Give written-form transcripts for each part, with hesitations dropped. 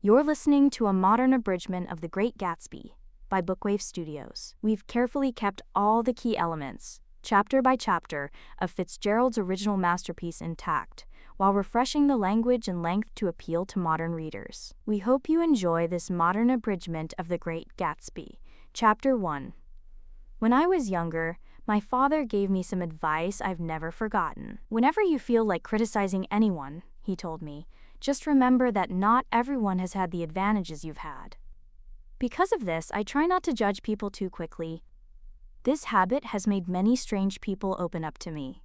You're listening to a modern abridgment of The Great Gatsby by Bookwave Studios. We've carefully kept all the key elements, chapter by chapter, of Fitzgerald's original masterpiece intact, while refreshing the language and length to appeal to modern readers. We hope you enjoy this modern abridgment of The Great Gatsby. Chapter 1. When I was younger, my father gave me some advice I've never forgotten. Whenever you feel like criticizing anyone, he told me, just remember that not everyone has had the advantages you've had. Because of this, I try not to judge people too quickly. This habit has made many strange people open up to me,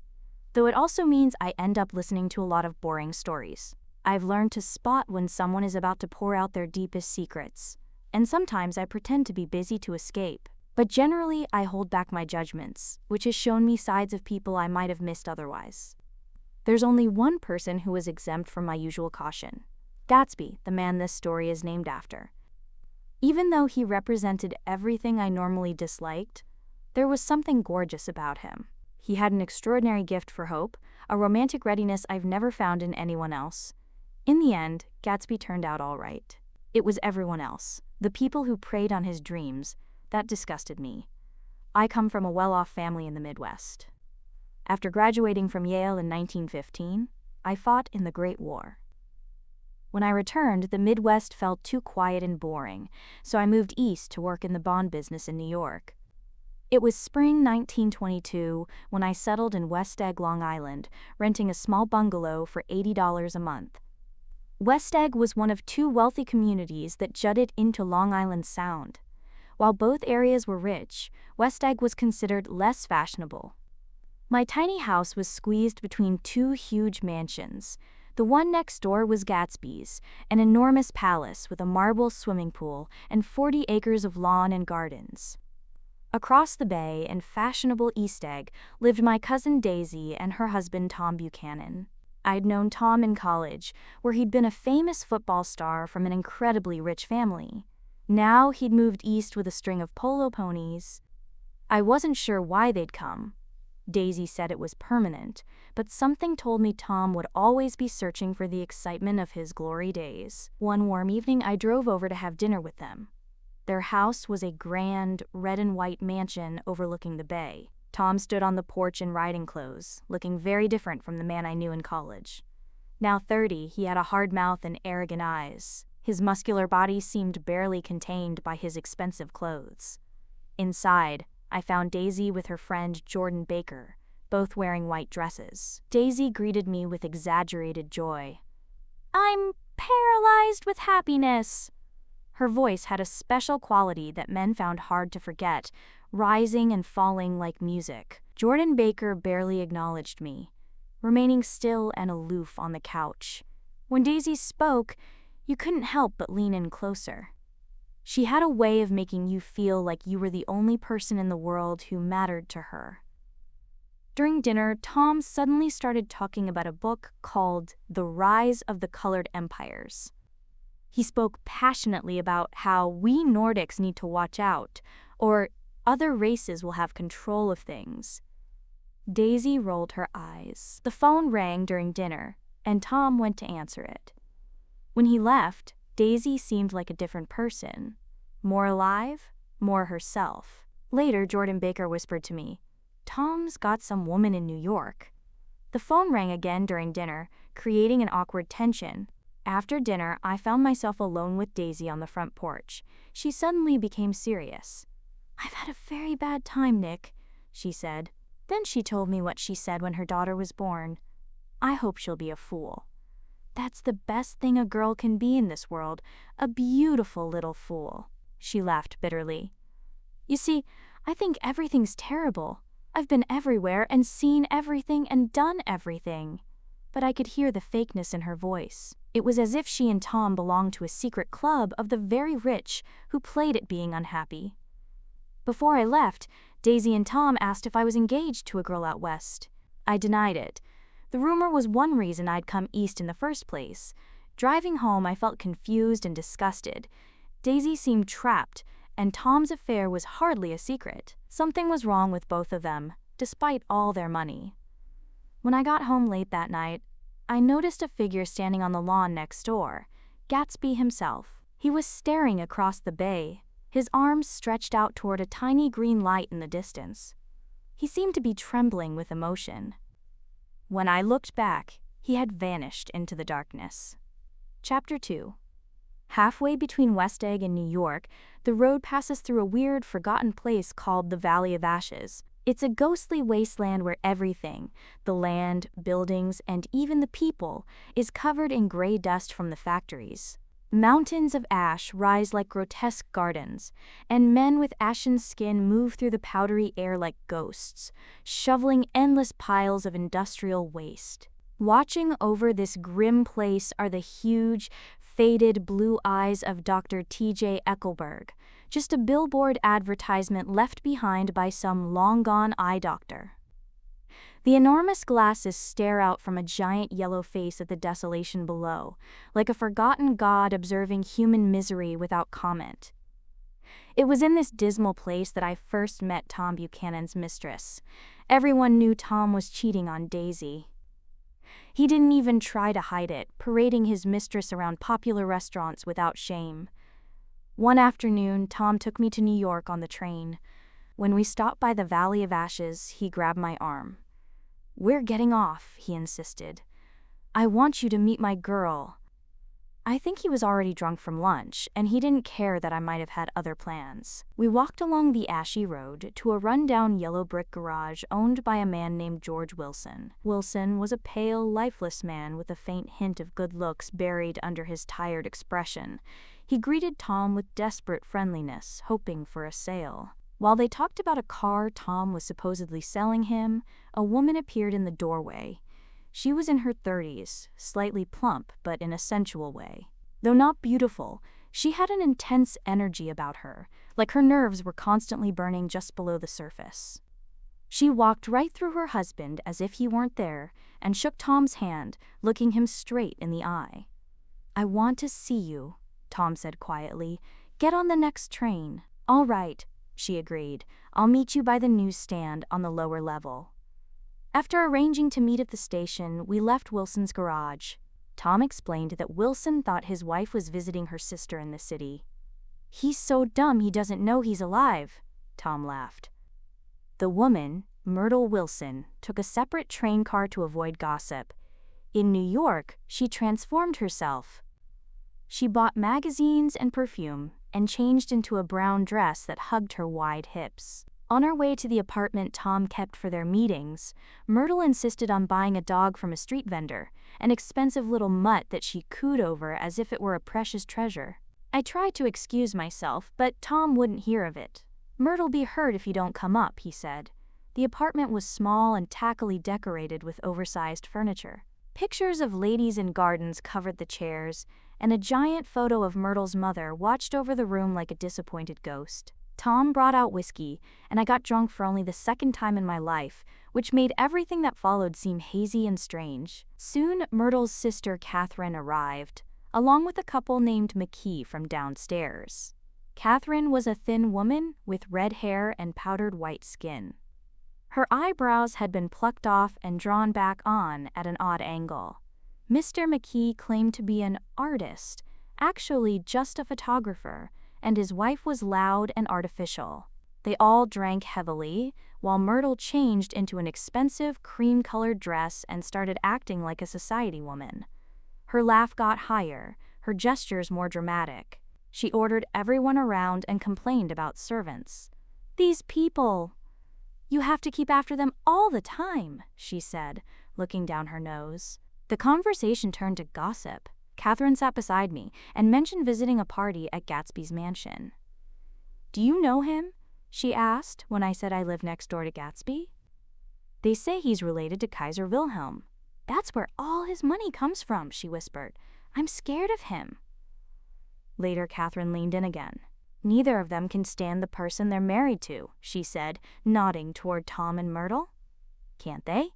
though it also means I end up listening to a lot of boring stories. I've learned to spot when someone is about to pour out their deepest secrets, and sometimes I pretend to be busy to escape. But generally, I hold back my judgments, which has shown me sides of people I might have missed otherwise. There's only one person who is exempt from my usual caution: Gatsby, the man this story is named after. Even though he represented everything I normally disliked, there was something gorgeous about him. He had an extraordinary gift for hope, a romantic readiness I've never found in anyone else. In the end, Gatsby turned out all right. It was everyone else, the people who preyed on his dreams, that disgusted me. I come from a well-off family in the Midwest. After graduating from Yale in 1915, I fought in the Great War. When I returned, the Midwest felt too quiet and boring, so I moved east to work in the bond business in New York. It was spring 1922 when I settled in West Egg, Long Island, renting a small bungalow for $80 a month. West Egg was one of two wealthy communities that jutted into Long Island Sound. While both areas were rich, West Egg was considered less fashionable. My tiny house was squeezed between two huge mansions. The one next door was Gatsby's, an enormous palace with a marble swimming pool and 40 acres of lawn and gardens. Across the bay in fashionable East Egg lived my cousin Daisy and her husband Tom Buchanan. I'd known Tom in college, where he'd been a famous football star from an incredibly rich family. Now he'd moved east with a string of polo ponies. I wasn't sure why they'd come. Daisy said it was permanent, but something told me Tom would always be searching for the excitement of his glory days. One warm evening, I drove over to have dinner with them. Their house was a grand, red and white mansion overlooking the bay. Tom stood on the porch in riding clothes, looking very different from the man I knew in college. Now 30, he had a hard mouth and arrogant eyes. His muscular body seemed barely contained by his expensive clothes. Inside, I found Daisy with her friend Jordan Baker, both wearing white dresses. Daisy greeted me with exaggerated joy. "I'm paralyzed with happiness." Her voice had a special quality that men found hard to forget, rising and falling like music. Jordan Baker barely acknowledged me, remaining still and aloof on the couch. When Daisy spoke, you couldn't help but lean in closer. She had a way of making you feel like you were the only person in the world who mattered to her. During dinner, Tom suddenly started talking about a book called The Rise of the Colored Empires. He spoke passionately about how we Nordics need to watch out, or other races will have control of things. Daisy rolled her eyes. The phone rang during dinner, and Tom went to answer it. When he left, Daisy seemed like a different person, more alive, more herself. Later, Jordan Baker whispered to me, "Tom's got some woman in New York." The phone rang again during dinner, creating an awkward tension. After dinner, I found myself alone with Daisy on the front porch. She suddenly became serious. "I've had a very bad time, Nick," she said. Then she told me what she said when her daughter was born. "I hope she'll be a fool. That's the best thing a girl can be in this world, a beautiful little fool." She laughed bitterly. "You see, I think everything's terrible. I've been everywhere and seen everything and done everything." But I could hear the fakeness in her voice. It was as if she and Tom belonged to a secret club of the very rich who played at being unhappy. Before I left, Daisy and Tom asked if I was engaged to a girl out west. I denied it. The rumor was one reason I'd come east in the first place. Driving home, I felt confused and disgusted. Daisy seemed trapped, and Tom's affair was hardly a secret. Something was wrong with both of them, despite all their money. When I got home late that night, I noticed a figure standing on the lawn next door. Gatsby himself. He was staring across the bay, his arms stretched out toward a tiny green light in the distance. He seemed to be trembling with emotion. When I looked back, he had vanished into the darkness. Chapter 2. Halfway between West Egg and New York, the road passes through a weird, forgotten place called the Valley of Ashes. It's a ghostly wasteland where everything, the land, buildings, and even the people, is covered in gray dust from the factories. Mountains of ash rise like grotesque gardens, and men with ashen skin move through the powdery air like ghosts, shoveling endless piles of industrial waste. Watching over this grim place are the huge, faded blue eyes of Dr. T.J. Eckelberg, just a billboard advertisement left behind by some long-gone eye doctor. The enormous glasses stare out from a giant yellow face at the desolation below, like a forgotten god observing human misery without comment. It was in this dismal place that I first met Tom Buchanan's mistress. Everyone knew Tom was cheating on Daisy. He didn't even try to hide it, parading his mistress around popular restaurants without shame. One afternoon, Tom took me to New York on the train. When we stopped by the Valley of Ashes, he grabbed my arm. "We're getting off," he insisted. "I want you to meet my girl." I think he was already drunk from lunch, and he didn't care that I might have had other plans. We walked along the ashy road to a run-down yellow brick garage owned by a man named George Wilson. Wilson was a pale, lifeless man with a faint hint of good looks buried under his tired expression. He greeted Tom with desperate friendliness, hoping for a sale. While they talked about a car Tom was supposedly selling him, a woman appeared in the doorway. She was in her 30s, slightly plump but in a sensual way. Though not beautiful, she had an intense energy about her, like her nerves were constantly burning just below the surface. She walked right through her husband as if he weren't there and shook Tom's hand, looking him straight in the eye. "I want to see you," Tom said quietly. "Get on the next train." "All right," she agreed. "I'll meet you by the newsstand on the lower level." After arranging to meet at the station, we left Wilson's garage. Tom explained that Wilson thought his wife was visiting her sister in the city. "He's so dumb he doesn't know he's alive," Tom laughed. The woman, Myrtle Wilson, took a separate train car to avoid gossip. In New York, she transformed herself. She bought magazines and perfume and changed into a brown dress that hugged her wide hips. On our way to the apartment Tom kept for their meetings, Myrtle insisted on buying a dog from a street vendor, an expensive little mutt that she cooed over as if it were a precious treasure. I tried to excuse myself, but Tom wouldn't hear of it. "Myrtle'll be hurt if you don't come up," he said. The apartment was small and tackily decorated with oversized furniture. Pictures of ladies in gardens covered the chairs, and a giant photo of Myrtle's mother watched over the room like a disappointed ghost. Tom brought out whiskey, and I got drunk for only the second time in my life, which made everything that followed seem hazy and strange. Soon, Myrtle's sister Catherine arrived, along with a couple named McKee from downstairs. Catherine was a thin woman with red hair and powdered white skin. Her eyebrows had been plucked off and drawn back on at an odd angle. Mr. McKee claimed to be an artist, actually just a photographer, and his wife was loud and artificial. They all drank heavily, while Myrtle changed into an expensive cream-colored dress and started acting like a society woman. Her laugh got higher, her gestures more dramatic. She ordered everyone around and complained about servants. "These people! You have to keep after them all the time," she said, looking down her nose. The conversation turned to gossip. Catherine sat beside me and mentioned visiting a party at Gatsby's mansion. "Do you know him?" she asked when I said I lived next door to Gatsby. "They say he's related to Kaiser Wilhelm. That's where all his money comes from," she whispered. "I'm scared of him." Later, Catherine leaned in again. "Neither of them can stand the person they're married to," she said, nodding toward Tom and Myrtle. "Can't they?"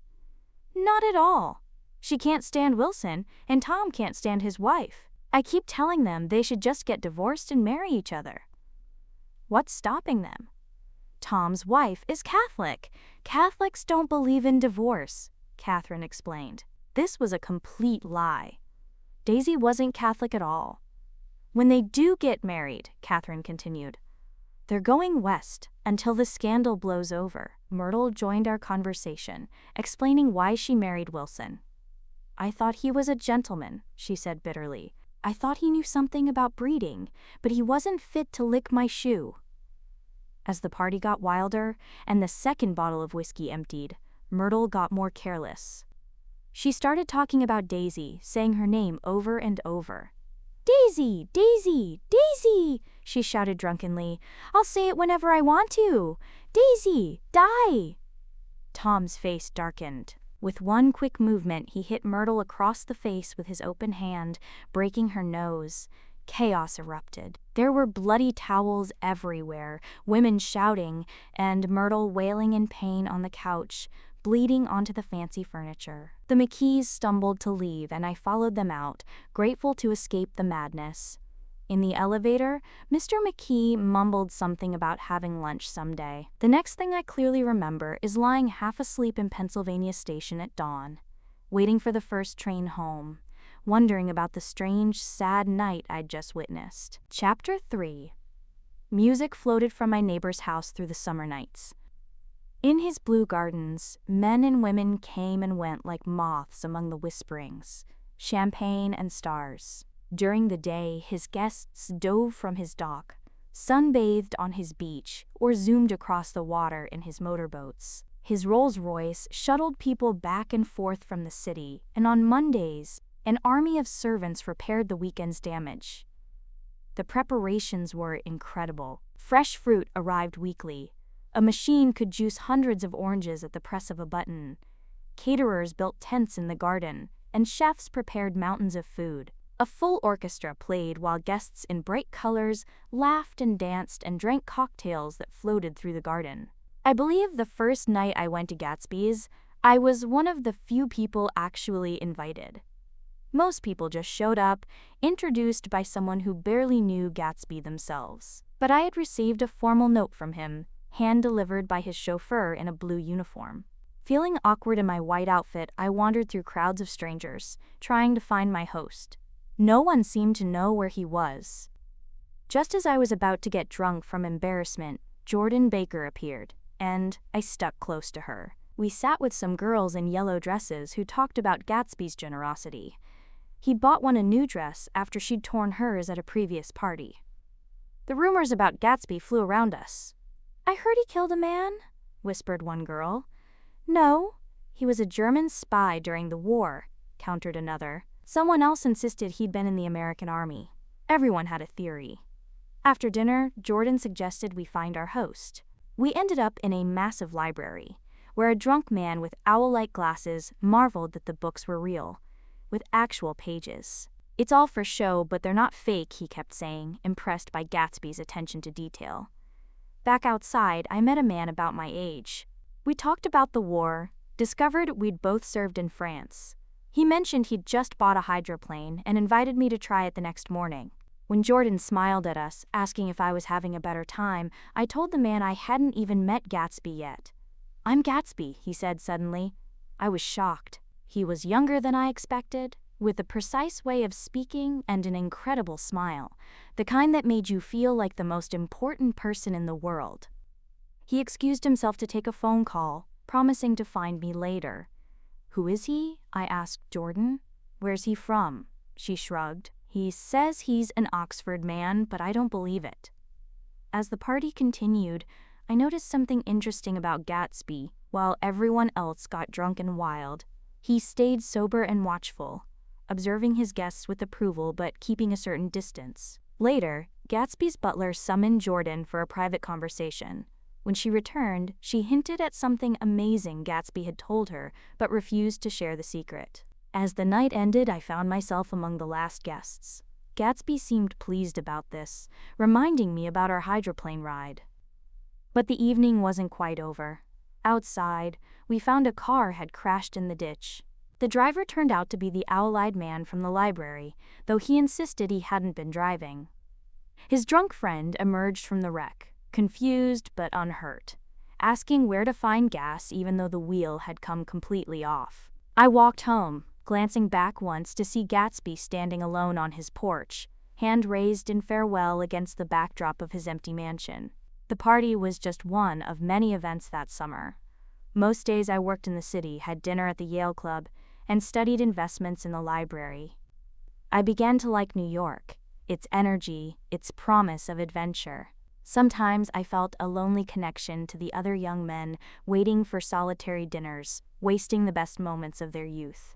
"Not at all. She can't stand Wilson, and Tom can't stand his wife. I keep telling them they should just get divorced and marry each other." "What's stopping them?" "Tom's wife is Catholic. Catholics don't believe in divorce," Catherine explained. This was a complete lie. Daisy wasn't Catholic at all. When they do get married, Catherine continued, they're going west until the scandal blows over. Myrtle joined our conversation, explaining why she married Wilson. I thought he was a gentleman, she said bitterly. I thought he knew something about breeding, but he wasn't fit to lick my shoe. As the party got wilder and the second bottle of whiskey emptied, Myrtle got more careless. She started talking about Daisy, saying her name over and over. Daisy, Daisy, Daisy, she shouted drunkenly. I'll say it whenever I want to. Daisy, die! Tom's face darkened. With one quick movement, he hit Myrtle across the face with his open hand, breaking her nose. Chaos erupted. There were bloody towels everywhere, women shouting, and Myrtle wailing in pain on the couch, bleeding onto the fancy furniture. The McKees stumbled to leave, and I followed them out, grateful to escape the madness. In the elevator, Mr. McKee mumbled something about having lunch someday. The next thing I clearly remember is lying half asleep in Pennsylvania Station at dawn, waiting for the first train home, wondering about the strange, sad night I'd just witnessed. Chapter 3. Music floated from my neighbor's house through the summer nights. In his blue gardens, men and women came and went like moths among the whisperings, champagne and stars. During the day, his guests dove from his dock, sunbathed on his beach, or zoomed across the water in his motorboats. His Rolls-Royce shuttled people back and forth from the city, and on Mondays, an army of servants repaired the weekend's damage. The preparations were incredible. Fresh fruit arrived weekly. A machine could juice hundreds of oranges at the press of a button. Caterers built tents in the garden, and chefs prepared mountains of food. A full orchestra played while guests in bright colors laughed and danced and drank cocktails that floated through the garden. I believe the first night I went to Gatsby's, I was one of the few people actually invited. Most people just showed up, introduced by someone who barely knew Gatsby themselves. But I had received a formal note from him, hand-delivered by his chauffeur in a blue uniform. Feeling awkward in my white outfit, I wandered through crowds of strangers, trying to find my host. No one seemed to know where he was. Just as I was about to get drunk from embarrassment, Jordan Baker appeared, and I stuck close to her. We sat with some girls in yellow dresses who talked about Gatsby's generosity. He'd bought one a new dress after she'd torn hers at a previous party. The rumors about Gatsby flew around us. I heard he killed a man, whispered one girl. No, he was a German spy during the war, countered another. Someone else insisted he'd been in the American Army. Everyone had a theory. After dinner, Jordan suggested we find our host. We ended up in a massive library, where a drunk man with owl-like glasses marveled that the books were real, with actual pages. It's all for show, but they're not fake, he kept saying, impressed by Gatsby's attention to detail. Back outside, I met a man about my age. We talked about the war, discovered we'd both served in France. He mentioned he'd just bought a hydroplane and invited me to try it the next morning. When Jordan smiled at us, asking if I was having a better time, I told the man I hadn't even met Gatsby yet. I'm Gatsby, he said suddenly. I was shocked. He was younger than I expected, with a precise way of speaking and an incredible smile, the kind that made you feel like the most important person in the world. He excused himself to take a phone call, promising to find me later. Who is he? I asked Jordan. Where's he from? She shrugged. He says he's an Oxford man, but I don't believe it. As the party continued, I noticed something interesting about Gatsby. While everyone else got drunk and wild, he stayed sober and watchful, observing his guests with approval but keeping a certain distance. Later, Gatsby's butler summoned Jordan for a private conversation. When she returned, she hinted at something amazing Gatsby had told her, but refused to share the secret. As the night ended, I found myself among the last guests. Gatsby seemed pleased about this, reminding me about our hydroplane ride. But the evening wasn't quite over. Outside, we found a car had crashed in the ditch. The driver turned out to be the owl-eyed man from the library, though he insisted he hadn't been driving. His drunk friend emerged from the wreck, confused but unhurt, asking where to find gas even though the wheel had come completely off. I walked home, glancing back once to see Gatsby standing alone on his porch, hand raised in farewell against the backdrop of his empty mansion. The party was just one of many events that summer. Most days I worked in the city, had dinner at the Yale Club, and studied investments in the library. I began to like New York, its energy, its promise of adventure. Sometimes I felt a lonely connection to the other young men waiting for solitary dinners, wasting the best moments of their youth.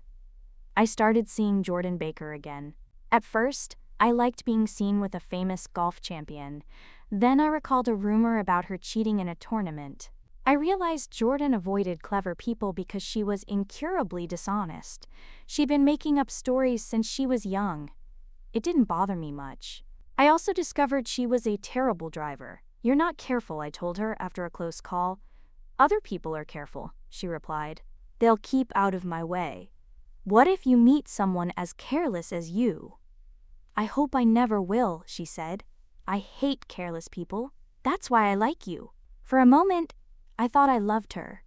I started seeing Jordan Baker again. At first, I liked being seen with a famous golf champion. Then I recalled a rumor about her cheating in a tournament. I realized Jordan avoided clever people because she was incurably dishonest. She'd been making up stories since she was young. It didn't bother me much. I also discovered she was a terrible driver. "You're not careful," I told her after a close call. "Other people are careful," she replied. "They'll keep out of my way. What if you meet someone as careless as you?" "I hope I never will," she said. "I hate careless people. That's why I like you." For a moment, I thought I loved her.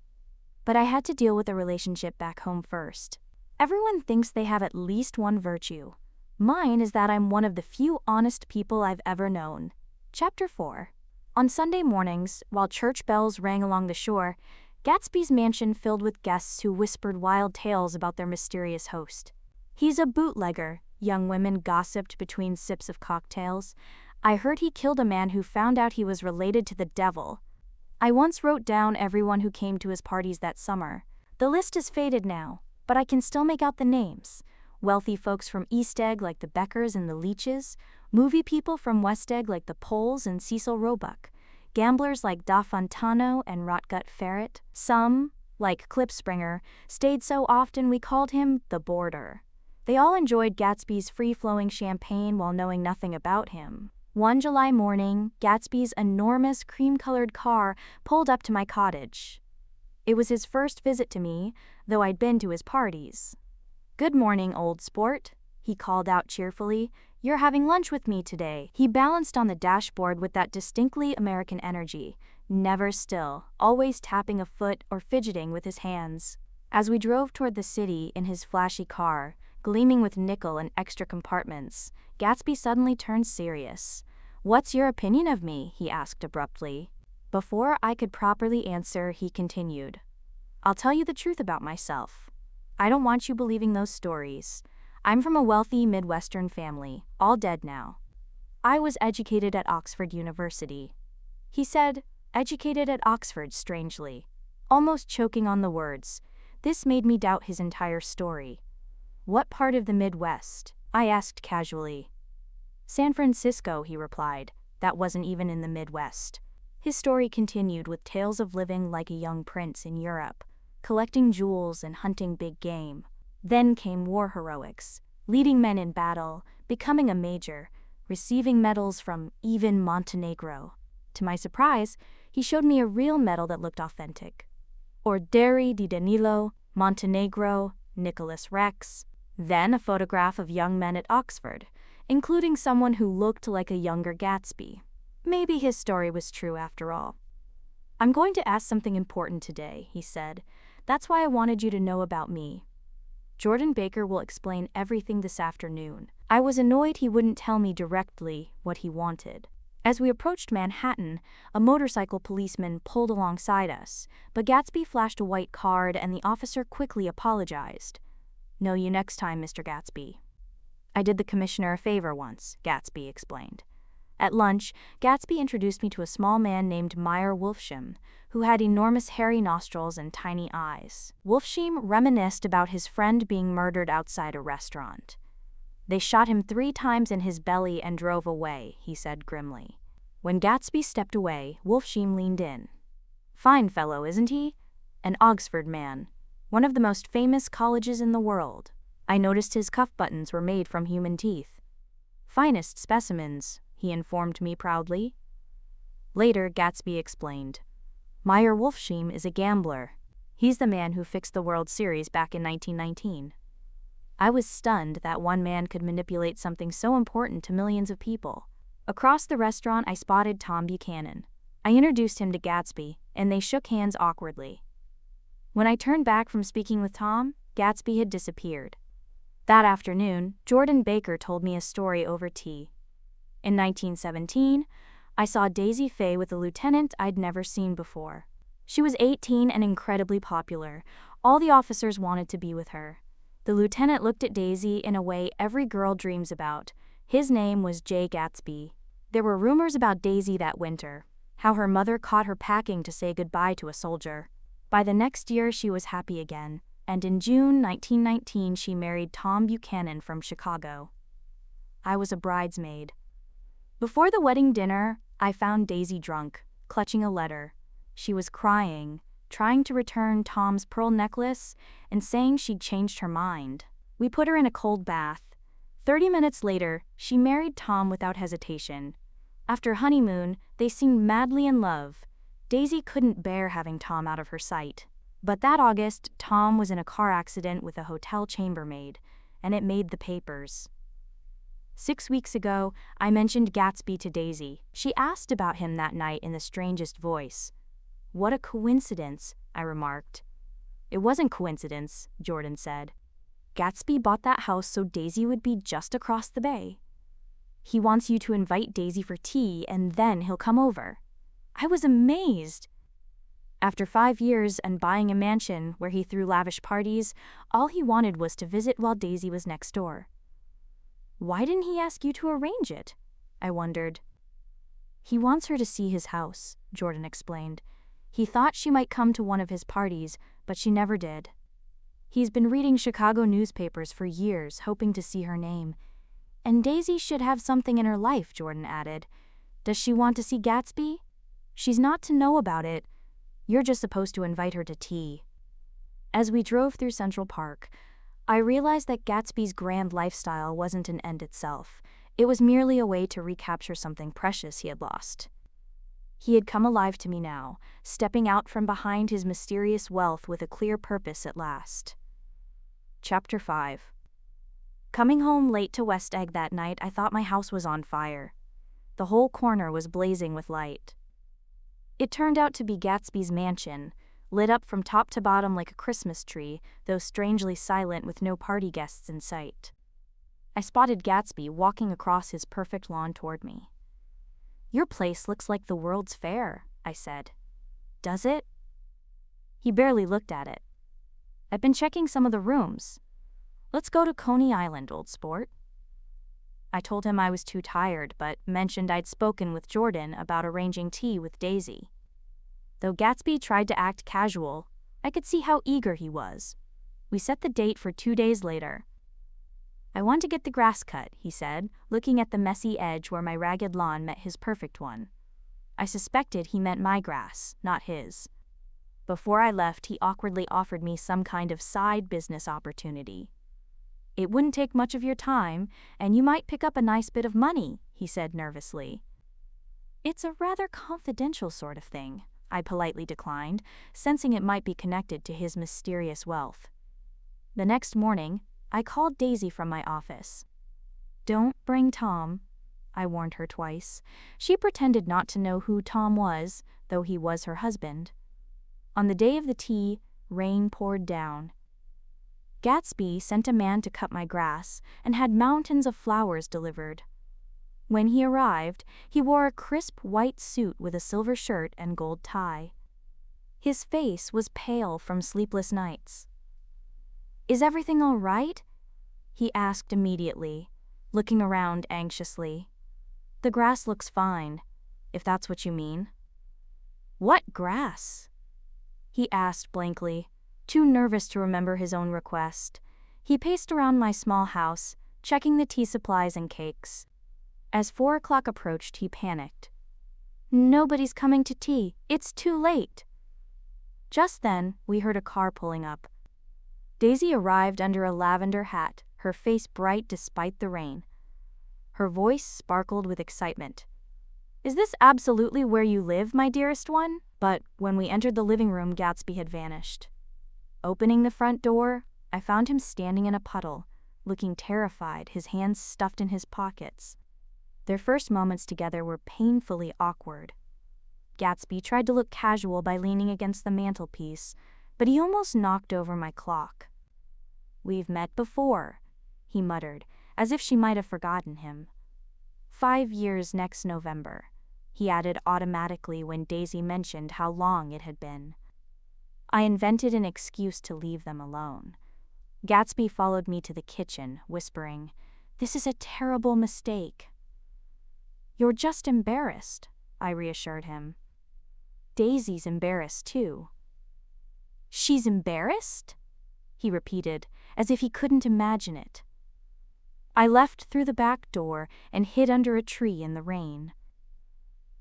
But I had to deal with the relationship back home first. Everyone thinks they have at least one virtue. Mine is that I'm one of the few honest people I've ever known. Chapter 4. On Sunday mornings, while church bells rang along the shore, Gatsby's mansion filled with guests who whispered wild tales about their mysterious host. "He's a bootlegger," young women gossiped between sips of cocktails. "I heard he killed a man who found out he was related to the devil." I once wrote down everyone who came to his parties that summer. The list is faded now, but I can still make out the names. Wealthy folks from East Egg like the Beckers and the Leaches, movie people from West Egg like the Poles and Cecil Roebuck, gamblers like Da Fontano and Rotgut Ferret. Some, like Klipspringer, stayed so often we called him the Boarder. They all enjoyed Gatsby's free-flowing champagne while knowing nothing about him. One July morning, Gatsby's enormous cream-colored car pulled up to my cottage. It was his first visit to me, though I'd been to his parties. "Good morning, old sport," he called out cheerfully. "You're having lunch with me today." He balanced on the dashboard with that distinctly American energy, never still, always tapping a foot or fidgeting with his hands. As we drove toward the city in his flashy car, gleaming with nickel and extra compartments, Gatsby suddenly turned serious. "What's your opinion of me?" he asked abruptly. Before I could properly answer, he continued. "I'll tell you the truth about myself. I don't want you believing those stories. I'm from a wealthy Midwestern family, all dead now. I was educated at Oxford University." He said, "educated at Oxford," strangely, almost choking on the words. This made me doubt his entire story. "What part of the Midwest?" I asked casually. "San Francisco," he replied. "That wasn't even in the Midwest." His story continued with tales of living like a young prince in Europe, collecting jewels and hunting big game. Then came war heroics, leading men in battle, becoming a major, receiving medals from even Montenegro. To my surprise, he showed me a real medal that looked authentic. Orderi di Danilo, Montenegro, Nicholas Rex. Then a photograph of young men at Oxford, including someone who looked like a younger Gatsby. Maybe his story was true after all. "I'm going to ask something important today," he said. "That's why I wanted you to know about me. Jordan Baker will explain everything this afternoon." I was annoyed he wouldn't tell me directly what he wanted. As we approached Manhattan, a motorcycle policeman pulled alongside us, but Gatsby flashed a white card and the officer quickly apologized. "Know you next time, Mr. Gatsby." "I did the commissioner a favor once," Gatsby explained. At lunch, Gatsby introduced me to a small man named Meyer Wolfsham, who had enormous hairy nostrils and tiny eyes. Wolfsham reminisced about his friend being murdered outside a restaurant. "They shot him 3 times in his belly and drove away," he said grimly. When Gatsby stepped away, Wolfsham leaned in. "Fine fellow, isn't he? An Oxford man. One of the most famous colleges in the world. I noticed his cuff buttons were made from human teeth. Finest specimens," he informed me proudly. Later, Gatsby explained. "Meyer Wolfsham is a gambler. He's the man who fixed the World Series back in 1919. I was stunned that one man could manipulate something so important to millions of people. Across the restaurant, I spotted Tom Buchanan. I introduced him to Gatsby, and they shook hands awkwardly. When I turned back from speaking with Tom, Gatsby had disappeared. That afternoon, Jordan Baker told me a story over tea. In 1917, I saw Daisy Faye with a lieutenant I'd never seen before. She was 18 and incredibly popular. All the officers wanted to be with her. The lieutenant looked at Daisy in a way every girl dreams about. His name was Jay Gatsby. There were rumors about Daisy that winter, how her mother caught her packing to say goodbye to a soldier. By the next year, she was happy again, and in June 1919 she married Tom Buchanan from Chicago. I was a bridesmaid. Before the wedding dinner, I found Daisy drunk, clutching a letter. She was crying, trying to return Tom's pearl necklace, and saying she'd changed her mind. We put her in a cold bath. 30 minutes later, she married Tom without hesitation. After honeymoon, they seemed madly in love. Daisy couldn't bear having Tom out of her sight. But that August, Tom was in a car accident with a hotel chambermaid, and it made the papers. 6 weeks ago, I mentioned Gatsby to Daisy. She asked about him that night in the strangest voice. "What a coincidence," I remarked. "It wasn't coincidence," Jordan said. "Gatsby bought that house so Daisy would be just across the bay. He wants you to invite Daisy for tea and then he'll come over." I was amazed. After 5 years and buying a mansion where he threw lavish parties, all he wanted was to visit while Daisy was next door. "Why didn't he ask you to arrange it?" I wondered. "He wants her to see his house," Jordan explained. "He thought she might come to one of his parties, but she never did. He's been reading Chicago newspapers for years, hoping to see her name. And Daisy should have something in her life," Jordan added. "Does she want to see Gatsby? She's not to know about it. You're just supposed to invite her to tea." As we drove through Central Park, I realized that Gatsby's grand lifestyle wasn't an end itself. It was merely a way to recapture something precious he had lost. He had come alive to me now, stepping out from behind his mysterious wealth with a clear purpose at last. Chapter 5. Coming home late to West Egg that night, I thought my house was on fire. The whole corner was blazing with light. It turned out to be Gatsby's mansion, lit up from top to bottom like a Christmas tree, though strangely silent with no party guests in sight. I spotted Gatsby walking across his perfect lawn toward me. "Your place looks like the World's Fair," I said. "Does it?" He barely looked at it. "I've been checking some of the rooms. Let's go to Coney Island, old sport." I told him I was too tired, but mentioned I'd spoken with Jordan about arranging tea with Daisy. Though Gatsby tried to act casual, I could see how eager he was. We set the date for 2 days later. "I want to get the grass cut," he said, looking at the messy edge where my ragged lawn met his perfect one. I suspected he meant my grass, not his. Before I left, he awkwardly offered me some kind of side business opportunity. "It wouldn't take much of your time, and you might pick up a nice bit of money," he said nervously. "It's a rather confidential sort of thing," I politely declined, sensing it might be connected to his mysterious wealth. The next morning, I called Daisy from my office. "Don't bring Tom," I warned her twice. She pretended not to know who Tom was, though he was her husband. On the day of the tea, rain poured down. Gatsby sent a man to cut my grass and had mountains of flowers delivered. When he arrived, he wore a crisp white suit with a silver shirt and gold tie. His face was pale from sleepless nights. "Is everything all right?" he asked immediately, looking around anxiously. "The grass looks fine, if that's what you mean." "What grass?" he asked blankly, too nervous to remember his own request. He paced around my small house, checking the tea supplies and cakes. As 4 o'clock approached, he panicked. "Nobody's coming to tea. It's too late." Just then, we heard a car pulling up. Daisy arrived under a lavender hat, her face bright despite the rain. Her voice sparkled with excitement. "Is this absolutely where you live, my dearest one?" But when we entered the living room, Gatsby had vanished. Opening the front door, I found him standing in a puddle, looking terrified, his hands stuffed in his pockets. Their first moments together were painfully awkward. Gatsby tried to look casual by leaning against the mantelpiece, but he almost knocked over my clock. "We've met before," he muttered, as if she might have forgotten him. 5 years next November, he added automatically when Daisy mentioned how long it had been. I invented an excuse to leave them alone. Gatsby followed me to the kitchen, whispering, "This is a terrible mistake." "You're just embarrassed," I reassured him. "Daisy's embarrassed too." "She's embarrassed?" he repeated, as if he couldn't imagine it. I left through the back door and hid under a tree in the rain.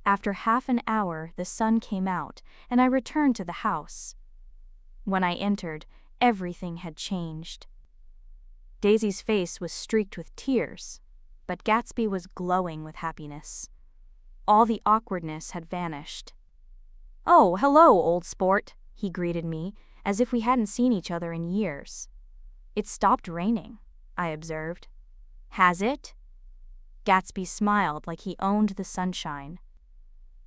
After half an hour, the sun came out, and I returned to the house. When I entered, everything had changed. Daisy's face was streaked with tears, but Gatsby was glowing with happiness. All the awkwardness had vanished. "Oh, hello, old sport," he greeted me, as if we hadn't seen each other in years. "It stopped raining," I observed. "Has it?" Gatsby smiled like he owned the sunshine.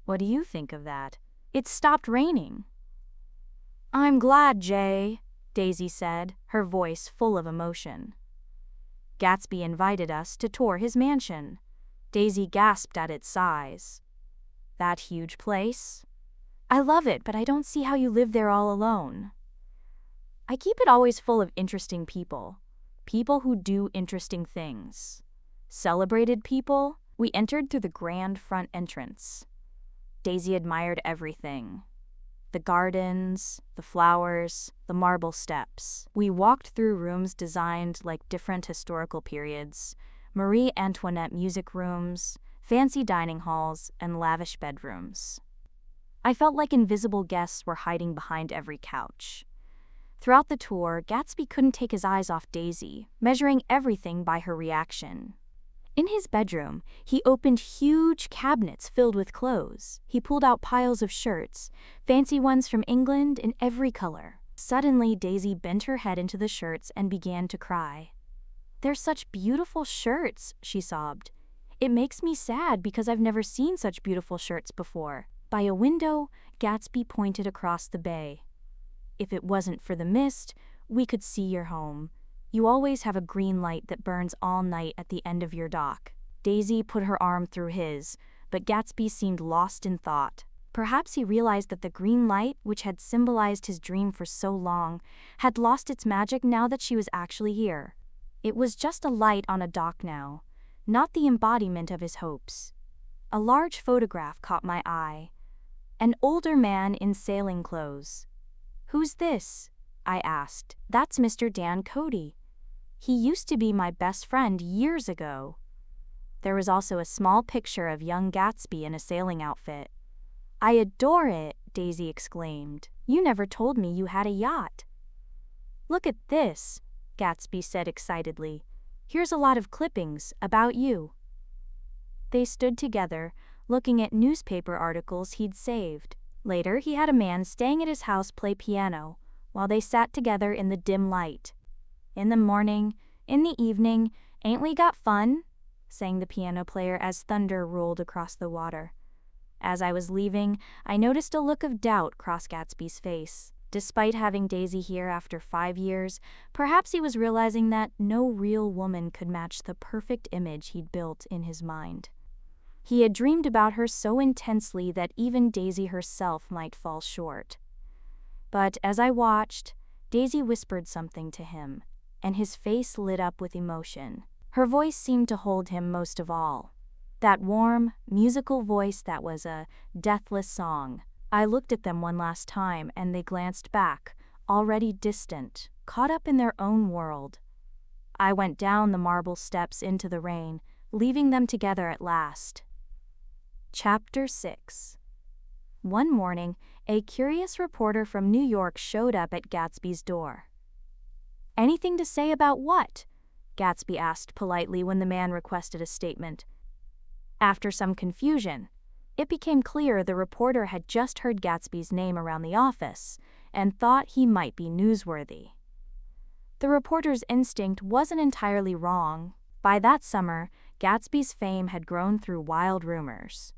"What do you think of that? It stopped raining." "I'm glad, Jay," Daisy said, her voice full of emotion. Gatsby invited us to tour his mansion. Daisy gasped at its size. "That huge place? I love it, but I don't see how you live there all alone." "I keep it always full of interesting people. People who do interesting things. Celebrated people." We entered through the grand front entrance. Daisy admired everything. The gardens, the flowers, the marble steps. We walked through rooms designed like different historical periods, Marie Antoinette music rooms, fancy dining halls, and lavish bedrooms. I felt like invisible guests were hiding behind every couch. Throughout the tour, Gatsby couldn't take his eyes off Daisy, measuring everything by her reaction. In his bedroom, he opened huge cabinets filled with clothes. He pulled out piles of shirts, fancy ones from England in every color. Suddenly, Daisy bent her head into the shirts and began to cry. "They're such beautiful shirts," she sobbed. "It makes me sad because I've never seen such beautiful shirts before." By a window, Gatsby pointed across the bay. "If it wasn't for the mist, we could see your home. You always have a green light that burns all night at the end of your dock." Daisy put her arm through his, but Gatsby seemed lost in thought. Perhaps he realized that the green light, which had symbolized his dream for so long, had lost its magic now that she was actually here. It was just a light on a dock now, not the embodiment of his hopes. A large photograph caught my eye. An older man in sailing clothes. "Who's this?" I asked. "That's Mr. Dan Cody. He used to be my best friend years ago." There was also a small picture of young Gatsby in a sailing outfit. "I adore it," Daisy exclaimed. "You never told me you had a yacht." "Look at this," Gatsby said excitedly. "Here's a lot of clippings about you." They stood together, looking at newspaper articles he'd saved. Later, he had a man staying at his house play piano, while they sat together in the dim light. "In the morning, in the evening, ain't we got fun?" sang the piano player as thunder rolled across the water. As I was leaving, I noticed a look of doubt cross Gatsby's face. Despite having Daisy here after 5 years, perhaps he was realizing that no real woman could match the perfect image he'd built in his mind. He had dreamed about her so intensely that even Daisy herself might fall short. But as I watched, Daisy whispered something to him, and his face lit up with emotion. Her voice seemed to hold him most of all. That warm, musical voice that was a deathless song. I looked at them one last time, and they glanced back, already distant, caught up in their own world. I went down the marble steps into the rain, leaving them together at last. Chapter 6. One morning, a curious reporter from New York showed up at Gatsby's door. "Anything to say about what?" Gatsby asked politely when the man requested a statement. After some confusion, it became clear the reporter had just heard Gatsby's name around the office and thought he might be newsworthy. The reporter's instinct wasn't entirely wrong. By that summer, Gatsby's fame had grown through wild rumors.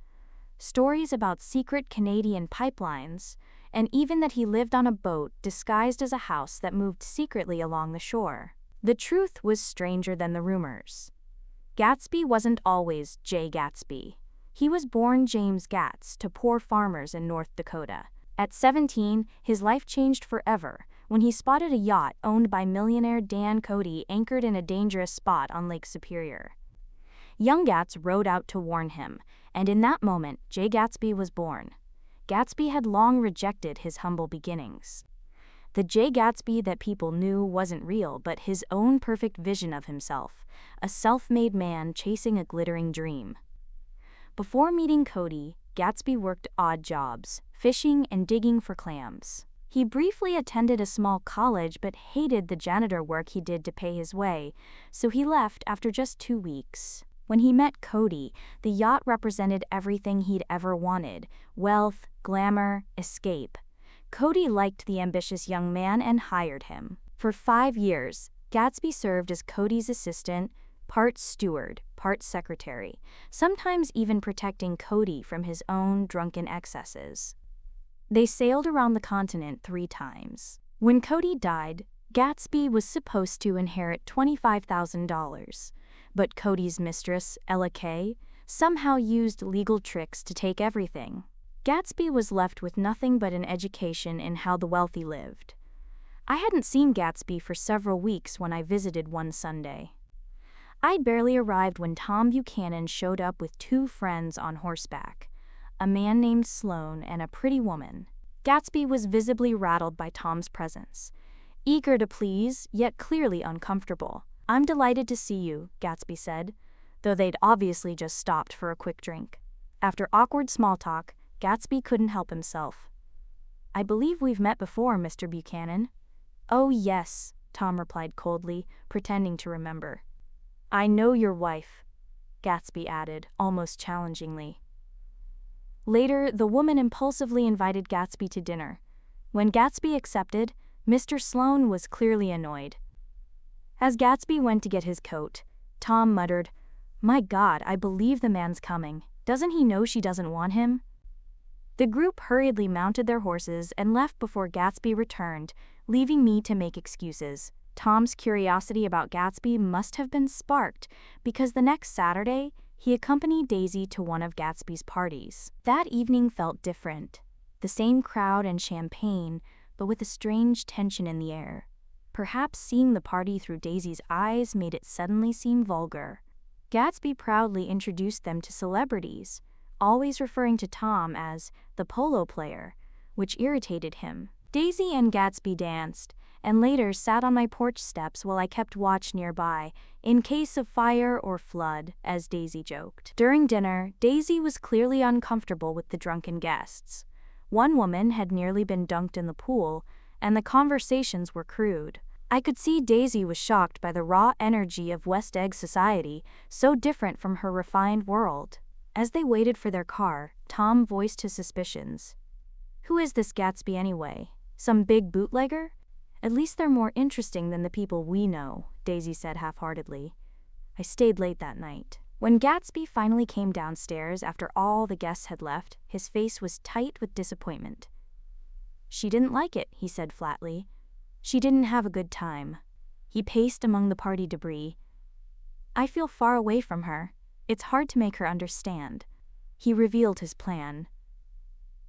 Stories about secret Canadian pipelines, and even that he lived on a boat disguised as a house that moved secretly along the shore. The truth was stranger than the rumors. Gatsby wasn't always Jay Gatsby. He was born James Gatz to poor farmers in North Dakota. At 17, his life changed forever when he spotted a yacht owned by millionaire Dan Cody anchored in a dangerous spot on Lake Superior. Young Gatz rowed out to warn him, and in that moment, Jay Gatsby was born. Gatsby had long rejected his humble beginnings. The Jay Gatsby that people knew wasn't real, but his own perfect vision of himself, a self-made man chasing a glittering dream. Before meeting Cody, Gatsby worked odd jobs, fishing and digging for clams. He briefly attended a small college but hated the janitor work he did to pay his way, so he left after just 2 weeks. When he met Cody, the yacht represented everything he'd ever wanted: wealth, glamour, escape. Cody liked the ambitious young man and hired him. For 5 years, Gatsby served as Cody's assistant, part steward, part secretary, sometimes even protecting Cody from his own drunken excesses. They sailed around the continent 3 times. When Cody died, Gatsby was supposed to inherit $25,000, but Cody's mistress, Ella Kay, somehow used legal tricks to take everything. Gatsby was left with nothing but an education in how the wealthy lived. I hadn't seen Gatsby for several weeks when I visited one Sunday. I'd barely arrived when Tom Buchanan showed up with 2 friends on horseback, a man named Sloane and a pretty woman. Gatsby was visibly rattled by Tom's presence, eager to please, yet clearly uncomfortable. "I'm delighted to see you," Gatsby said, though they'd obviously just stopped for a quick drink. After awkward small talk, Gatsby couldn't help himself. "I believe we've met before, Mr. Buchanan." "Oh yes," Tom replied coldly, pretending to remember. "I know your wife," Gatsby added, almost challengingly. Later, the woman impulsively invited Gatsby to dinner. When Gatsby accepted, Mr. Sloane was clearly annoyed. As Gatsby went to get his coat, Tom muttered, "My God, I believe the man's coming. Doesn't he know she doesn't want him?" The group hurriedly mounted their horses and left before Gatsby returned, leaving me to make excuses. Tom's curiosity about Gatsby must have been sparked, because the next Saturday, he accompanied Daisy to one of Gatsby's parties. That evening felt different. The same crowd and champagne, but with a strange tension in the air. Perhaps seeing the party through Daisy's eyes made it suddenly seem vulgar. Gatsby proudly introduced them to celebrities, always referring to Tom as the polo player, which irritated him. Daisy and Gatsby danced, and later sat on my porch steps while I kept watch nearby, in case of fire or flood, as Daisy joked. During dinner, Daisy was clearly uncomfortable with the drunken guests. One woman had nearly been dunked in the pool, and the conversations were crude. I could see Daisy was shocked by the raw energy of West Egg society, so different from her refined world. As they waited for their car, Tom voiced his suspicions. "Who is this Gatsby anyway? Some big bootlegger? At least they're more interesting than the people we know," Daisy said half-heartedly. I stayed late that night. When Gatsby finally came downstairs after all the guests had left, his face was tight with disappointment. "She didn't like it," he said flatly. "She didn't have a good time." He paced among the party debris. "I feel far away from her. It's hard to make her understand." He revealed his plan.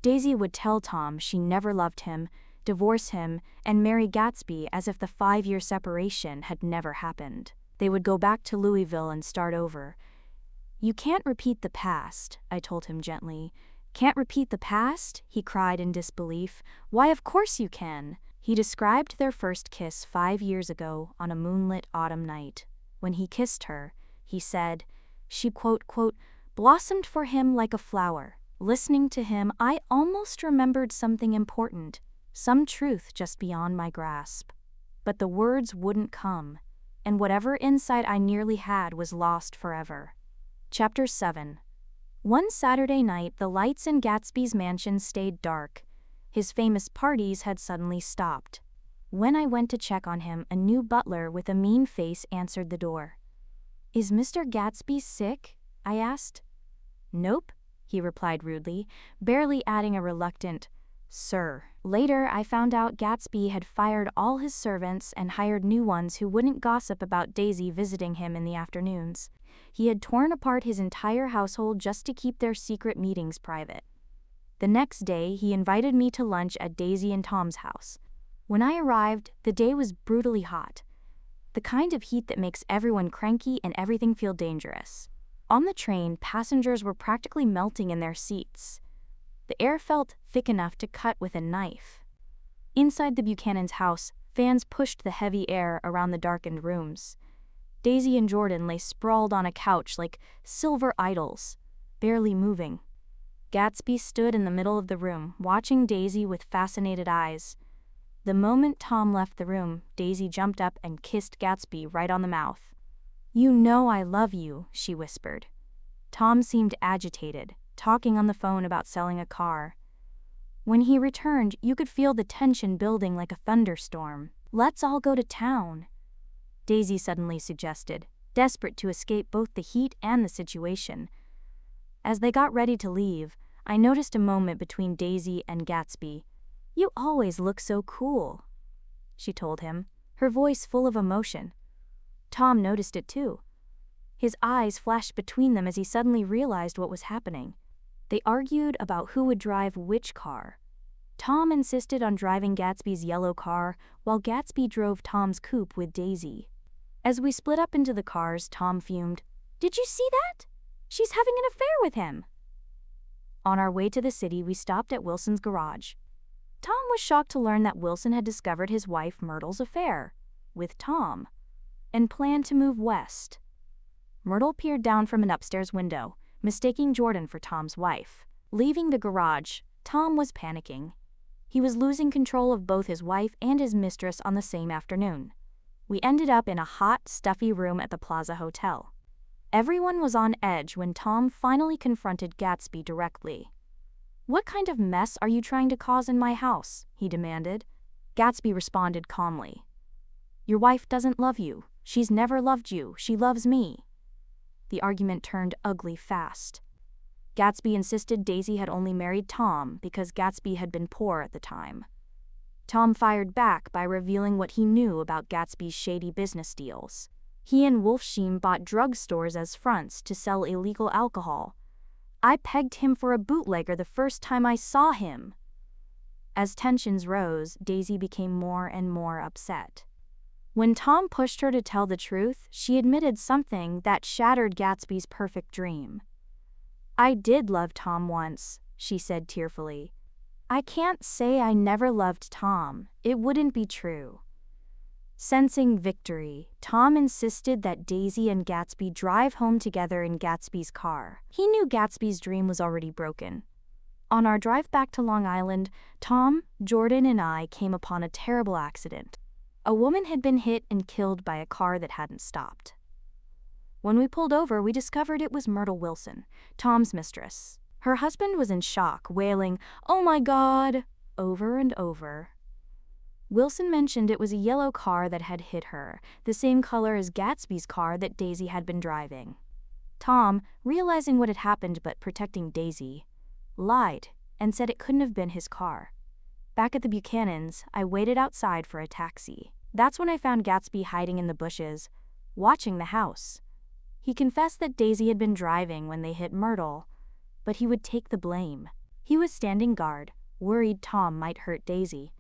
Daisy would tell Tom she never loved him, divorce him, and marry Gatsby as if the 5-year separation had never happened. They would go back to Louisville and start over. "You can't repeat the past," I told him gently. "Can't repeat the past?" he cried in disbelief. "Why, of course you can." He described their first kiss 5 years ago on a moonlit autumn night. When he kissed her, he said, she quote, "blossomed for him like a flower." Listening to him, I almost remembered something important, some truth just beyond my grasp. But the words wouldn't come, and whatever insight I nearly had was lost forever. Chapter 7. One Saturday night, the lights in Gatsby's mansion stayed dark. His famous parties had suddenly stopped. When I went to check on him, a new butler with a mean face answered the door. "Is Mr. Gatsby sick?" I asked. "Nope," he replied rudely, barely adding a reluctant, sir. Later, I found out Gatsby had fired all his servants and hired new ones who wouldn't gossip about Daisy visiting him in the afternoons. He had torn apart his entire household just to keep their secret meetings private. The next day, he invited me to lunch at Daisy and Tom's house. When I arrived, the day was brutally hot. The kind of heat that makes everyone cranky and everything feel dangerous. On the train, passengers were practically melting in their seats. The air felt thick enough to cut with a knife. Inside the Buchanan's house, fans pushed the heavy air around the darkened rooms. Daisy and Jordan lay sprawled on a couch like silver idols, barely moving. Gatsby stood in the middle of the room, watching Daisy with fascinated eyes. The moment Tom left the room, Daisy jumped up and kissed Gatsby right on the mouth. "You know I love you," she whispered. Tom seemed agitated, talking on the phone about selling a car. When he returned, you could feel the tension building like a thunderstorm. "Let's all go to town," Daisy suddenly suggested, desperate to escape both the heat and the situation. As they got ready to leave, I noticed a moment between Daisy and Gatsby. "You always look so cool," she told him, her voice full of emotion. Tom noticed it too. His eyes flashed between them as he suddenly realized what was happening. They argued about who would drive which car. Tom insisted on driving Gatsby's yellow car, while Gatsby drove Tom's coupe with Daisy. As we split up into the cars, Tom fumed, "Did you see that? She's having an affair with him." On our way to the city, we stopped at Wilson's garage. Tom was shocked to learn that Wilson had discovered his wife Myrtle's affair with Tom and planned to move west. Myrtle peered down from an upstairs window, mistaking Jordan for Tom's wife. Leaving the garage, Tom was panicking. He was losing control of both his wife and his mistress on the same afternoon. We ended up in a hot, stuffy room at the Plaza Hotel. Everyone was on edge when Tom finally confronted Gatsby directly. "What kind of mess are you trying to cause in my house?" he demanded. Gatsby responded calmly. "Your wife doesn't love you. She's never loved you. She loves me." The argument turned ugly fast. Gatsby insisted Daisy had only married Tom because Gatsby had been poor at the time. Tom fired back by revealing what he knew about Gatsby's shady business deals. He and Wolfsheim bought drugstores as fronts to sell illegal alcohol. "I pegged him for a bootlegger the first time I saw him." As tensions rose, Daisy became more and more upset. When Tom pushed her to tell the truth, she admitted something that shattered Gatsby's perfect dream. "I did love Tom once," she said tearfully. "I can't say I never loved Tom. It wouldn't be true." Sensing victory, Tom insisted that Daisy and Gatsby drive home together in Gatsby's car. He knew Gatsby's dream was already broken. On our drive back to Long Island, Tom, Jordan, and I came upon a terrible accident. A woman had been hit and killed by a car that hadn't stopped. When we pulled over, we discovered it was Myrtle Wilson, Tom's mistress. Her husband was in shock, wailing, "Oh my God," over and over. Wilson mentioned it was a yellow car that had hit her, the same color as Gatsby's car that Daisy had been driving. Tom, realizing what had happened but protecting Daisy, lied and said it couldn't have been his car. Back at the Buchanans, I waited outside for a taxi. That's when I found Gatsby hiding in the bushes, watching the house. He confessed that Daisy had been driving when they hit Myrtle, but he would take the blame. He was standing guard, worried Tom might hurt Daisy.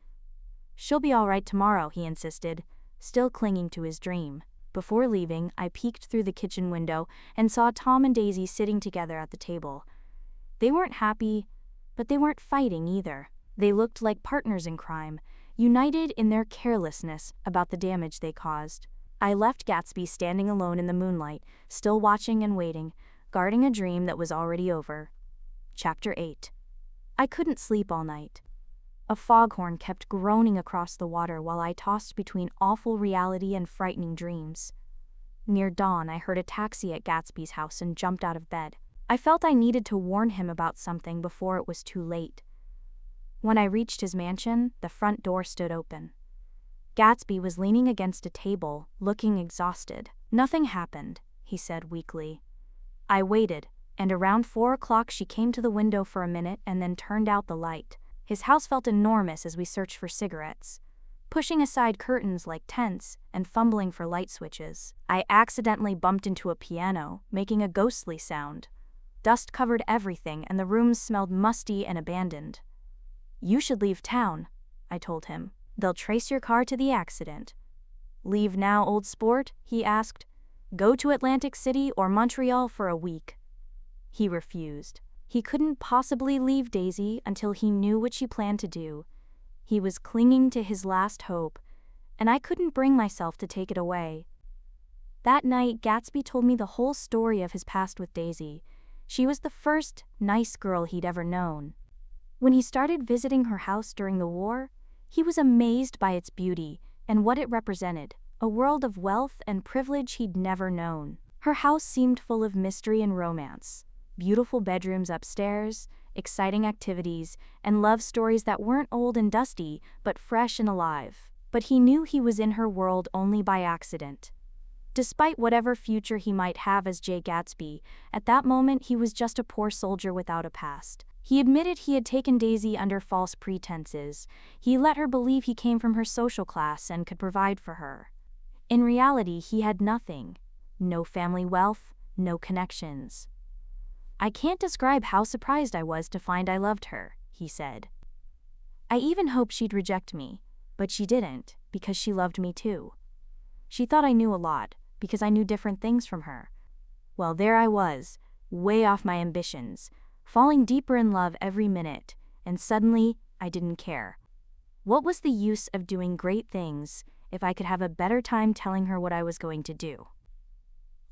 "She'll be all right tomorrow," he insisted, still clinging to his dream. Before leaving, I peeked through the kitchen window and saw Tom and Daisy sitting together at the table. They weren't happy, but they weren't fighting either. They looked like partners in crime, united in their carelessness about the damage they caused. I left Gatsby standing alone in the moonlight, still watching and waiting, guarding a dream that was already over. Chapter 8. I couldn't sleep all night. A foghorn kept groaning across the water while I tossed between awful reality and frightening dreams. Near dawn, I heard a taxi at Gatsby's house and jumped out of bed. I felt I needed to warn him about something before it was too late. When I reached his mansion, the front door stood open. Gatsby was leaning against a table, looking exhausted. "Nothing happened," he said weakly. I waited, and around 4 o'clock she came to the window for a minute and then turned out the light. His house felt enormous as we searched for cigarettes, pushing aside curtains like tents and fumbling for light switches. I accidentally bumped into a piano, making a ghostly sound. Dust covered everything and the rooms smelled musty and abandoned. "You should leave town," I told him. "They'll trace your car to the accident." "Leave now, old sport?" he asked. "Go to Atlantic City or Montreal for a week." He refused. He couldn't possibly leave Daisy until he knew what she planned to do. He was clinging to his last hope, and I couldn't bring myself to take it away. That night, Gatsby told me the whole story of his past with Daisy. She was the first nice girl he'd ever known. When he started visiting her house during the war, he was amazed by its beauty and what it represented, a world of wealth and privilege he'd never known. Her house seemed full of mystery and romance. Beautiful bedrooms upstairs, exciting activities, and love stories that weren't old and dusty, but fresh and alive. But he knew he was in her world only by accident. Despite whatever future he might have as Jay Gatsby, at that moment he was just a poor soldier without a past. He admitted he had taken Daisy under false pretenses. He let her believe he came from her social class and could provide for her. In reality, he had nothing. No family wealth, no connections. "I can't describe how surprised I was to find I loved her," he said. "I even hoped she'd reject me, but she didn't, because she loved me too. She thought I knew a lot, because I knew different things from her. Well, there I was, way off my ambitions, falling deeper in love every minute, and suddenly I didn't care. What was the use of doing great things if I could have a better time telling her what I was going to do?"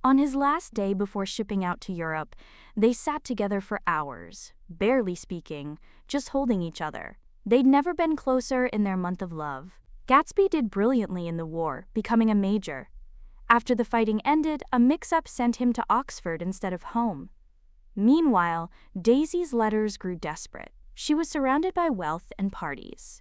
On his last day before shipping out to Europe, they sat together for hours, barely speaking, just holding each other. They'd never been closer in their month of love. Gatsby did brilliantly in the war, becoming a major. After the fighting ended, a mix-up sent him to Oxford instead of home. Meanwhile, Daisy's letters grew desperate. She was surrounded by wealth and parties.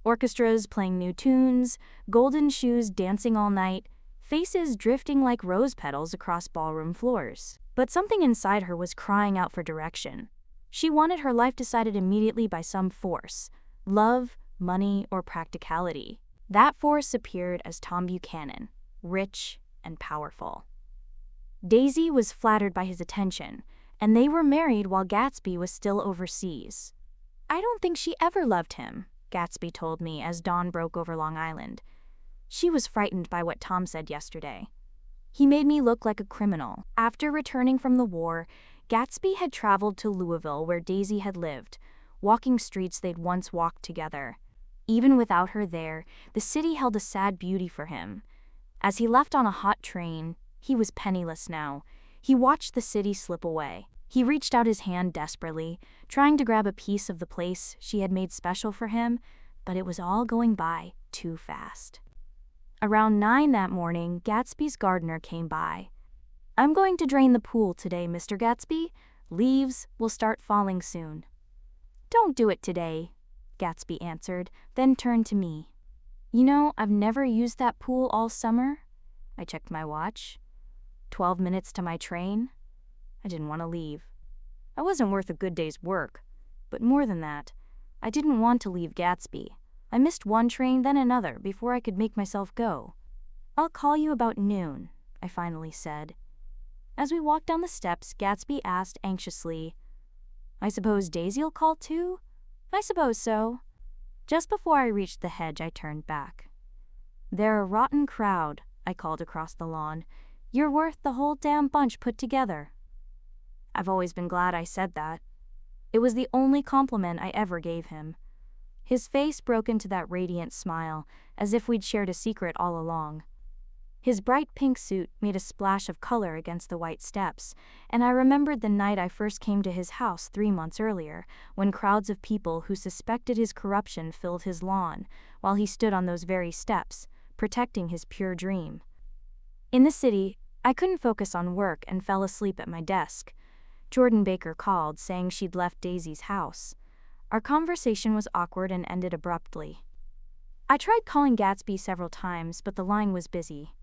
Orchestras playing new tunes, golden shoes dancing all night, faces drifting like rose petals across ballroom floors. But something inside her was crying out for direction. She wanted her life decided immediately by some force: love, money, or practicality. That force appeared as Tom Buchanan, rich and powerful. Daisy was flattered by his attention, and they were married while Gatsby was still overseas. "I don't think she ever loved him," Gatsby told me as dawn broke over Long Island. "She was frightened by what Tom said yesterday. He made me look like a criminal." After returning from the war, Gatsby had traveled to Louisville where Daisy had lived, walking streets they'd once walked together. Even without her there, the city held a sad beauty for him. As he left on a hot train, he was penniless now. He watched the city slip away. He reached out his hand desperately, trying to grab a piece of the place she had made special for him, but it was all going by too fast. Around 9 that morning, Gatsby's gardener came by. "I'm going to drain the pool today, Mr. Gatsby. Leaves will start falling soon." "Don't do it today," Gatsby answered, then turned to me. "You know, I've never used that pool all summer." I checked my watch. 12 minutes to my train. I didn't want to leave. I wasn't worth a good day's work, but more than that, I didn't want to leave Gatsby. I missed one train, then another, before I could make myself go. "I'll call you about noon," I finally said. As we walked down the steps, Gatsby asked anxiously, "I suppose Daisy'll call too?" "I suppose so." Just before I reached the hedge, I turned back. "They're a rotten crowd," I called across the lawn. "You're worth the whole damn bunch put together." I've always been glad I said that. It was the only compliment I ever gave him. His face broke into that radiant smile, as if we'd shared a secret all along. His bright pink suit made a splash of color against the white steps, and I remembered the night I first came to his house 3 months earlier, when crowds of people who suspected his corruption filled his lawn, while he stood on those very steps, protecting his pure dream. In the city, I couldn't focus on work and fell asleep at my desk. Jordan Baker called, saying she'd left Daisy's house. Our conversation was awkward and ended abruptly. I tried calling Gatsby several times, but the line was busy.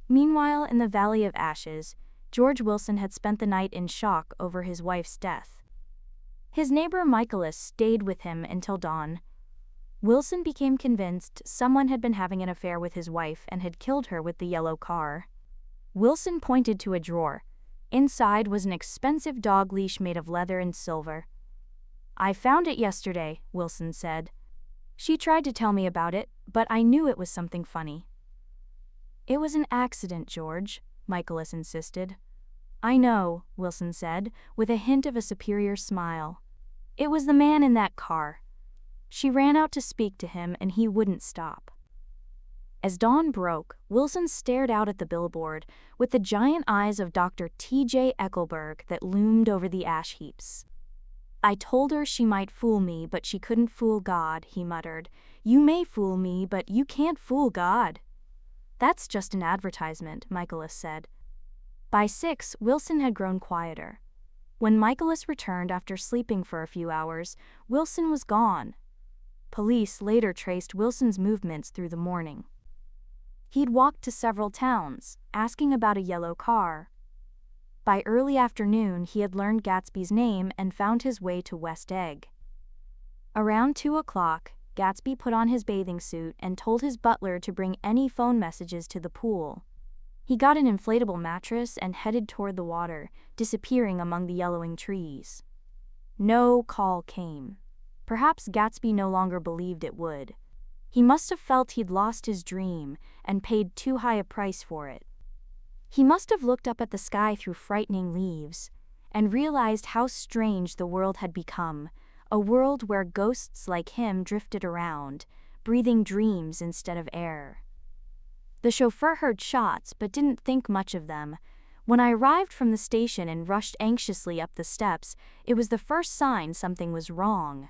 Meanwhile, in the Valley of Ashes, George Wilson had spent the night in shock over his wife's death. His neighbor Michaelis stayed with him until dawn. Wilson became convinced someone had been having an affair with his wife and had killed her with the yellow car. Wilson pointed to a drawer. Inside was an expensive dog leash made of leather and silver. "I found it yesterday," Wilson said. "She tried to tell me about it, but I knew it was something funny." "It was an accident, George," Michaelis insisted. "I know," Wilson said, with a hint of a superior smile. "It was the man in that car." She ran out to speak to him, and he wouldn't stop. As dawn broke, Wilson stared out at the billboard with the giant eyes of Dr. T.J. Eckelberg that loomed over the ash heaps. "I told her she might fool me, but she couldn't fool God," he muttered. "You may fool me, but you can't fool God." "That's just an advertisement," Michaelis said. By 6, Wilson had grown quieter. When Michaelis returned after sleeping for a few hours, Wilson was gone. Police later traced Wilson's movements through the morning. He'd walked to several towns, asking about a yellow car. By early afternoon, he had learned Gatsby's name and found his way to West Egg. Around 2 o'clock, Gatsby put on his bathing suit and told his butler to bring any phone messages to the pool. He got an inflatable mattress and headed toward the water, disappearing among the yellowing trees. No call came. Perhaps Gatsby no longer believed it would. He must have felt he'd lost his dream and paid too high a price for it. He must have looked up at the sky through frightening leaves and realized how strange the world had become, a world where ghosts like him drifted around, breathing dreams instead of air. The chauffeur heard shots but didn't think much of them. When I arrived from the station and rushed anxiously up the steps, it was the first sign something was wrong.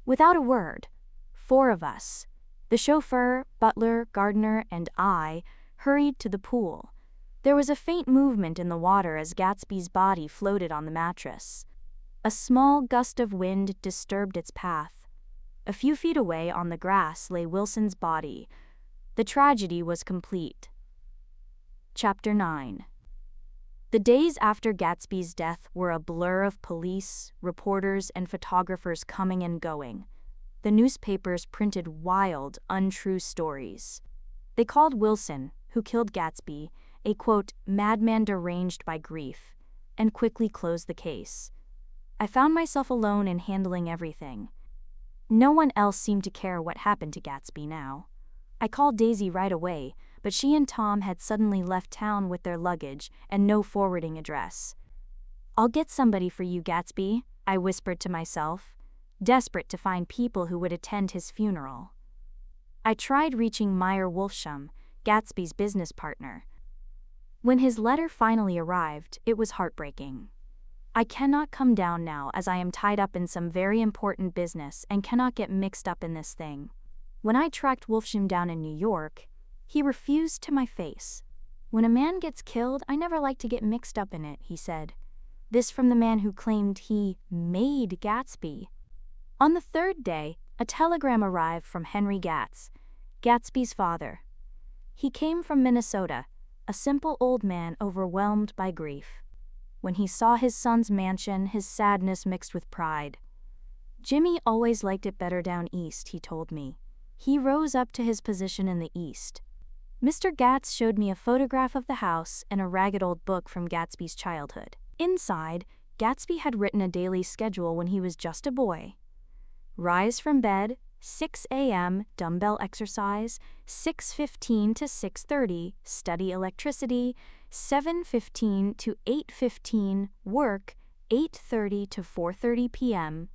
Without a word, 4 of us, the chauffeur, butler, gardener, and I, hurried to the pool. There was a faint movement in the water as Gatsby's body floated on the mattress. A small gust of wind disturbed its path. A few feet away on the grass lay Wilson's body. The tragedy was complete. Chapter 9. The days after Gatsby's death were a blur of police, reporters, and photographers coming and going. The newspapers printed wild, untrue stories. They called Wilson, who killed Gatsby, a, quote, madman deranged by grief, and quickly closed the case. I found myself alone in handling everything. No one else seemed to care what happened to Gatsby now. I called Daisy right away, but she and Tom had suddenly left town with their luggage and no forwarding address. "I'll get somebody for you, Gatsby," I whispered to myself, desperate to find people who would attend his funeral. I tried reaching Meyer Wolfsham, Gatsby's business partner. When his letter finally arrived, it was heartbreaking. "I cannot come down now as I am tied up in some very important business and cannot get mixed up in this thing." When I tracked Wolfsham down in New York, he refused to my face. "When a man gets killed, I never like to get mixed up in it," he said. This from the man who claimed he made Gatsby. On the 3rd day, a telegram arrived from Henry Gatz, Gatsby's father. He came from Minnesota, a simple old man overwhelmed by grief. When he saw his son's mansion, his sadness mixed with pride. "Jimmy always liked it better down east," he told me. He rose up to his position in the east. Mr. Gatz showed me a photograph of the house and a ragged old book from Gatsby's childhood. Inside, Gatsby had written a daily schedule when he was just a boy. Rise from bed, 6 a.m., dumbbell exercise, 6:15 to 6:30, study electricity, 7:15 to 8:15, work, 8:30 to 4:30 p.m.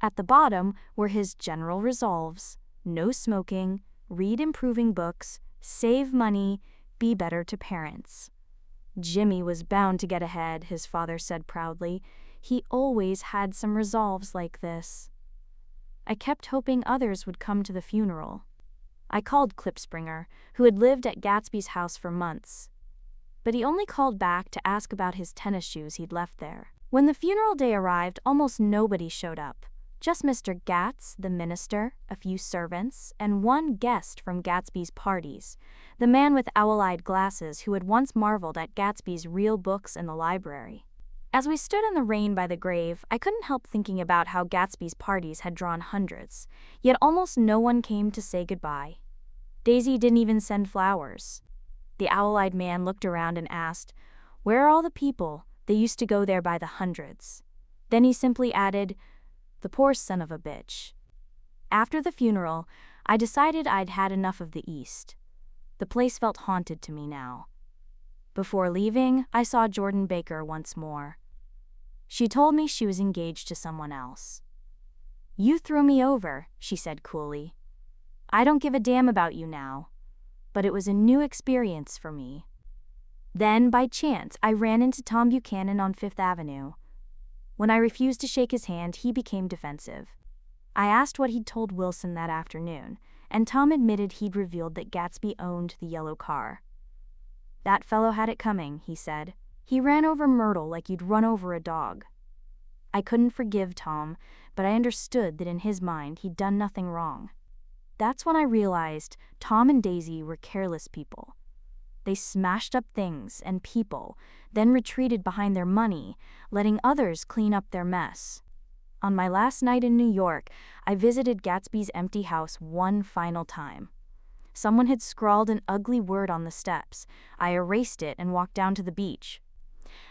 At the bottom were his general resolves: no smoking, read improving books, save money, be better to parents. Jimmy was bound to get ahead, his father said proudly. He always had some resolves like this. I kept hoping others would come to the funeral. I called Klipspringer, who had lived at Gatsby's house for months. But he only called back to ask about his tennis shoes he'd left there. When the funeral day arrived, almost nobody showed up. Just Mr. Gatz, the minister, a few servants, and one guest from Gatsby's parties, the man with owl-eyed glasses who had once marveled at Gatsby's real books in the library. As we stood in the rain by the grave, I couldn't help thinking about how Gatsby's parties had drawn hundreds, yet almost no one came to say goodbye. Daisy didn't even send flowers. The owl-eyed man looked around and asked, "Where are all the people? They used to go there by the hundreds." Then he simply added, "The poor son of a bitch." After the funeral, I decided I'd had enough of the East. The place felt haunted to me now. Before leaving, I saw Jordan Baker once more. She told me she was engaged to someone else. "You threw me over," she said coolly. "I don't give a damn about you now." But it was a new experience for me. Then, by chance, I ran into Tom Buchanan on Fifth Avenue. When I refused to shake his hand, he became defensive. I asked what he'd told Wilson that afternoon, and Tom admitted he'd revealed that Gatsby owned the yellow car. "That fellow had it coming," he said. "He ran over Myrtle like you'd run over a dog." I couldn't forgive Tom, but I understood that in his mind he'd done nothing wrong. That's when I realized Tom and Daisy were careless people. They smashed up things and people, then retreated behind their money, letting others clean up their mess. On my last night in New York, I visited Gatsby's empty house one final time. Someone had scrawled an ugly word on the steps. I erased it and walked down to the beach.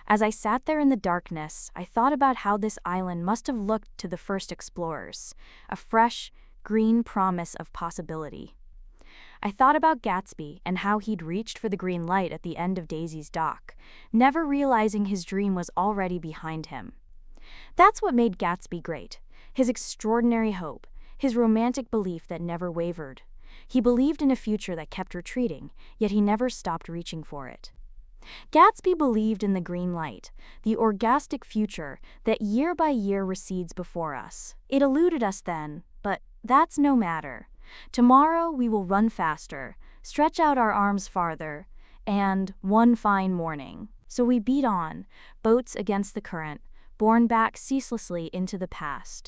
As I sat there in the darkness, I thought about how this island must have looked to the first explorers, a fresh, green promise of possibility. I thought about Gatsby and how he'd reached for the green light at the end of Daisy's dock, never realizing his dream was already behind him. That's what made Gatsby great, his extraordinary hope, his romantic belief that never wavered. He believed in a future that kept retreating, yet he never stopped reaching for it. Gatsby believed in the green light, the orgastic future that year by year recedes before us. It eluded us then, but that's no matter. Tomorrow we will run faster, stretch out our arms farther, and one fine morning. So we beat on, boats against the current, borne back ceaselessly into the past.